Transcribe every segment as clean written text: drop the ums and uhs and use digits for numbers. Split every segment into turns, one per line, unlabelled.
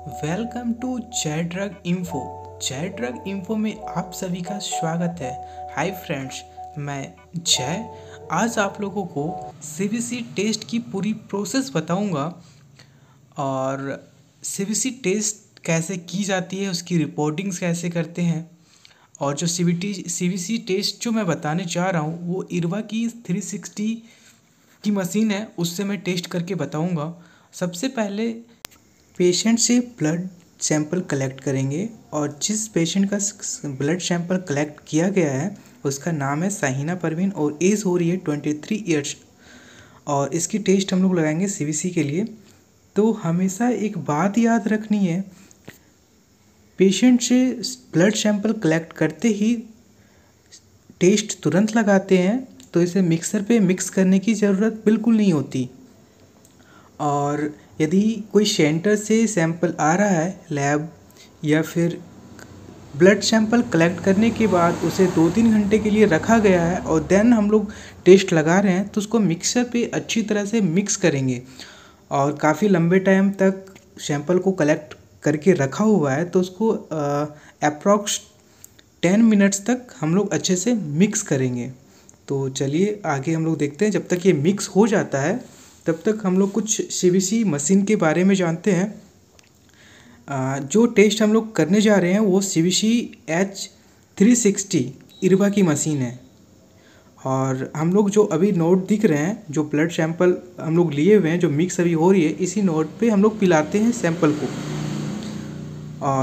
Welcome to जय drug info. जय drug info में आप सभी का स्वागत है। हाय फ्रेंड्स, मैं जय। आज आप लोगों को सीबीसी टेस्ट की पूरी प्रोसेस बताऊंगा और सीबीसी टेस्ट कैसे की जाती है, उसकी रिपोर्टिंग्स कैसे करते हैं। और जो सीबीसी टेस्ट जो मैं बताने जा रहा हूँ वो इरवा की 360 की मशीन है, उससे मैं टेस्ट करके बताऊंगा। सबसे पहले पेशेंट से ब्लड सैंपल कलेक्ट करेंगे और जिस पेशेंट का ब्लड सैंपल कलेक्ट किया गया है उसका नाम है शाहीना परवीन और एज हो रही है 23 ईयर्स और इसकी टेस्ट हम लोग लगाएंगे सीबीसी के लिए। तो हमेशा एक बात याद रखनी है, पेशेंट से ब्लड सैंपल कलेक्ट करते ही टेस्ट तुरंत लगाते हैं तो इसे मिक्सर पे मिक्स करने की ज़रूरत बिल्कुल नहीं होती। और यदि कोई सेंटर से सैंपल आ रहा है लैब या फिर ब्लड सैंपल कलेक्ट करने के बाद उसे 2-3 घंटे के लिए रखा गया है और देन हम लोग टेस्ट लगा रहे हैं तो उसको मिक्सर पे अच्छी तरह से मिक्स करेंगे। और काफ़ी लंबे टाइम तक सैंपल को कलेक्ट करके रखा हुआ है तो उसको अप्रॉक्स 10 मिनट्स तक हम लोग अच्छे से मिक्स करेंगे। तो चलिए आगे हम लोग देखते हैं। जब तक ये मिक्स हो जाता है तब तक हम लोग कुछ सीबीसी मशीन के बारे में जानते हैं। जो टेस्ट हम लोग करने जा रहे हैं वो सीबीसी H360 इरवा की मशीन है। और हम लोग जो अभी नोट दिख रहे हैं, जो ब्लड सैंपल हम लोग लिए हुए हैं, जो मिक्स अभी हो रही है, इसी नोट पे हम लोग पिलाते हैं सैंपल को।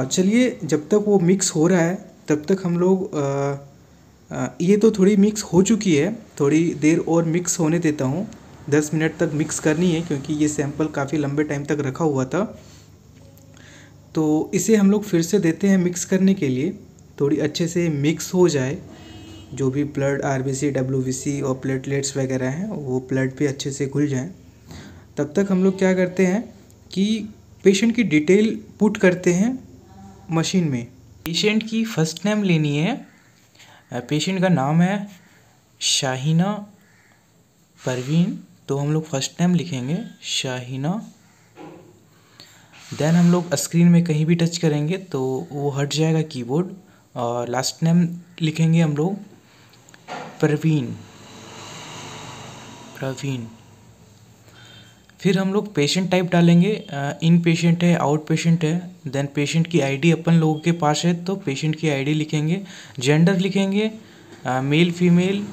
चलिए जब तक वो मिक्स हो रहा है तब तक हम लोग ये तो थोड़ी मिक्स हो चुकी है, थोड़ी देर और मिक्स होने देता हूँ। 10 मिनट तक मिक्स करनी है क्योंकि ये सैंपल काफ़ी लंबे टाइम तक रखा हुआ था। तो इसे हम लोग फिर से देते हैं मिक्स करने के लिए, थोड़ी अच्छे से मिक्स हो जाए। जो भी ब्लड आरबीसी डब्ल्यूबीसी और प्लेटलेट्स वगैरह हैं वो ब्लड पे अच्छे से घुल जाएं। तब तक हम लोग क्या करते हैं कि पेशेंट की डिटेल पुट करते हैं मशीन में। पेशेंट की फर्स्ट नेम लेनी है। पेशेंट का नाम है शाहीना परवीन, तो हम लोग फर्स्ट नेम लिखेंगे शाहीना। देन हम लोग स्क्रीन में कहीं भी टच करेंगे तो वो हट जाएगा कीबोर्ड और लास्ट नेम लिखेंगे हम लोग प्रवीण। फिर हम लोग पेशेंट टाइप डालेंगे, इन पेशेंट है, आउट पेशेंट है। देन पेशेंट की आईडी अपन लोगों के पास है तो पेशेंट की आईडी लिखेंगे। जेंडर लिखेंगे मेल फीमेल,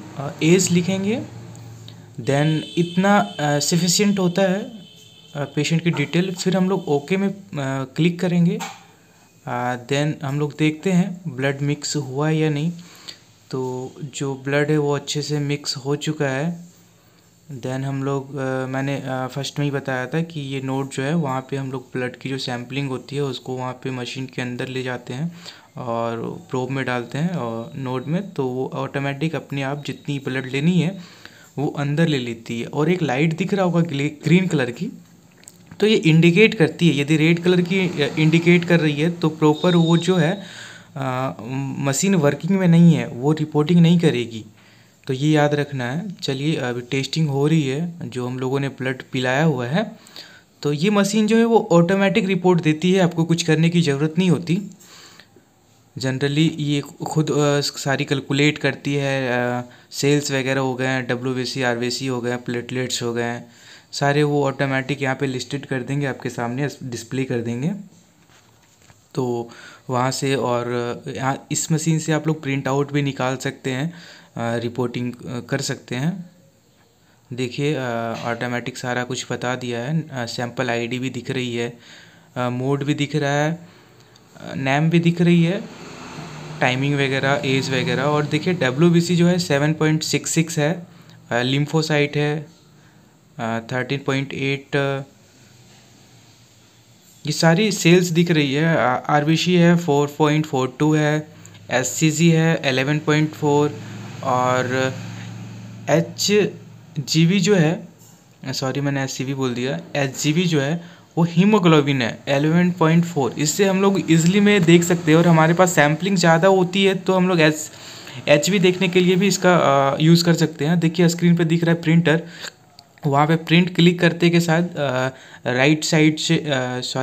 एज लिखेंगे। देन इतना सफिशिएंट होता है पेशेंट की डिटेल। फिर हम लोग ओके में क्लिक करेंगे। देन हम लोग देखते हैं ब्लड मिक्स हुआ या नहीं। तो जो ब्लड है वो अच्छे से मिक्स हो चुका है। देन हम लोग मैंने फर्स्ट में ही बताया था कि ये नोड जो है वहाँ पे हम लोग ब्लड की जो सैम्पलिंग होती है उसको वहाँ पे मशीन के अंदर ले जाते हैं और प्रोब में डालते हैं और नोड में, तो वो ऑटोमेटिक अपने आप जितनी ब्लड लेनी है वो अंदर ले लेती है। और एक लाइट दिख रहा होगा ग्रीन कलर की, तो ये इंडिकेट करती है। यदि रेड कलर की इंडिकेट कर रही है तो प्रॉपर वो जो है मशीन वर्किंग में नहीं है, वो रिपोर्टिंग नहीं करेगी। तो ये याद रखना है। चलिए अभी टेस्टिंग हो रही है, जो हम लोगों ने ब्लड पिलाया हुआ है तो ये मशीन जो है वो ऑटोमेटिक रिपोर्ट देती है, आपको कुछ करने की ज़रूरत नहीं होती। जनरली ये खुद सारी कैलकुलेट करती है। सेल्स वगैरह हो गए हैं, डब्ल्यूबीसी आरबीसी हो गए, प्लेटलेट्स हो गए, सारे वो ऑटोमेटिक यहाँ पे लिस्टेड कर देंगे, आपके सामने डिस्प्ले कर देंगे। तो वहाँ से और यहाँ इस मशीन से आप लोग प्रिंट आउट भी निकाल सकते हैं, रिपोर्टिंग कर सकते हैं। देखिए ऑटोमेटिक सारा कुछ बता दिया है। सैंपल आईडी भी दिख रही है, मोड भी दिख रहा है, नेम भी दिख रही है, टाइमिंग वगैरह, एज वगैरह। और देखिए डब्ल्यूबीसी जो है 7.66 है, लिम्फोसाइट है 13.8, ये सारी सेल्स दिख रही है। आरबीसी है 4.42 है, एससीजी है 11.4 और एचजीवी जो है, सॉरी मैंने एचसीवी बोल दिया, एचजीवी जो है वो हीमोग्लोबिन है 11.4। इससे हम लोग इजीली में देख सकते हैं। और हमारे पास सैम्पलिंग ज़्यादा होती है तो हम लोग एचवी देखने के लिए भी इसका यूज़ कर सकते हैं। देखिए स्क्रीन पे दिख रहा है प्रिंटर वहाँ पे प्रिंट क्लिक करते के साथ राइट साइड से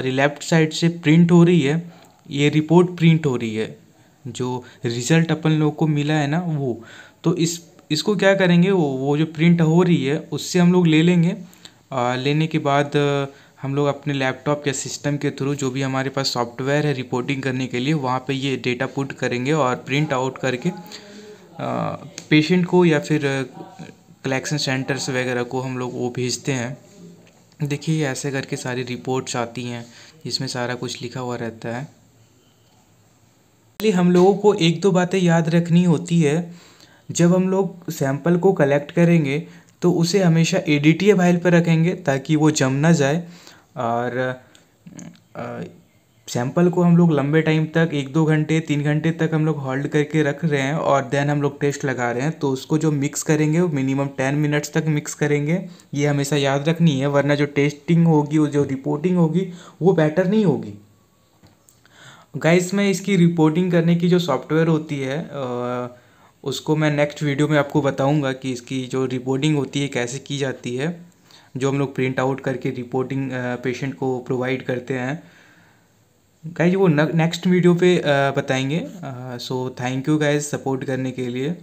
लेफ़्ट साइड से प्रिंट हो रही है, ये रिपोर्ट प्रिंट हो रही है, जो रिज़ल्ट अपन लोग को मिला है ना वो। तो इसको क्या करेंगे, वो जो प्रिंट हो रही है उससे हम लोग ले लेंगे। लेने के बाद हम लोग अपने लैपटॉप या सिस्टम के थ्रू जो भी हमारे पास सॉफ्टवेयर है रिपोर्टिंग करने के लिए, वहाँ पे ये डेटा पुट करेंगे और प्रिंट आउट करके पेशेंट को या फिर कलेक्शन सेंटर्स वगैरह को हम लोग वो भेजते हैं। देखिए ऐसे करके सारी रिपोर्ट्स आती हैं जिसमें सारा कुछ लिखा हुआ रहता है। इसलिए हम लोगों को एक दो बातें याद रखनी होती है। जब हम लोग सैंपल को कलेक्ट करेंगे तो उसे हमेशा एडीटीए फाइल पर रखेंगे ताकि वो जम ना जाए, और सैंपल को हम लोग लंबे टाइम तक 1-2 घंटे 3 घंटे तक हम लोग होल्ड करके रख रहे हैं और देन हम लोग टेस्ट लगा रहे हैं, तो उसको जो मिक्स करेंगे वो मिनिमम 10 मिनट्स तक मिक्स करेंगे। ये हमेशा याद रखनी है, वरना जो टेस्टिंग होगी, वो जो रिपोर्टिंग होगी वो बेटर नहीं होगी। गाइस मैं इसकी रिपोर्टिंग करने की जो सॉफ्टवेयर होती है उसको मैं नेक्स्ट वीडियो में आपको बताऊंगा कि इसकी जो रिपोर्टिंग होती है कैसे की जाती है, जो हम लोग प्रिंट आउट करके रिपोर्टिंग पेशेंट को प्रोवाइड करते हैं। गाइज वो नेक्स्ट वीडियो पे बताएंगे। So thank you guys support करने के लिए।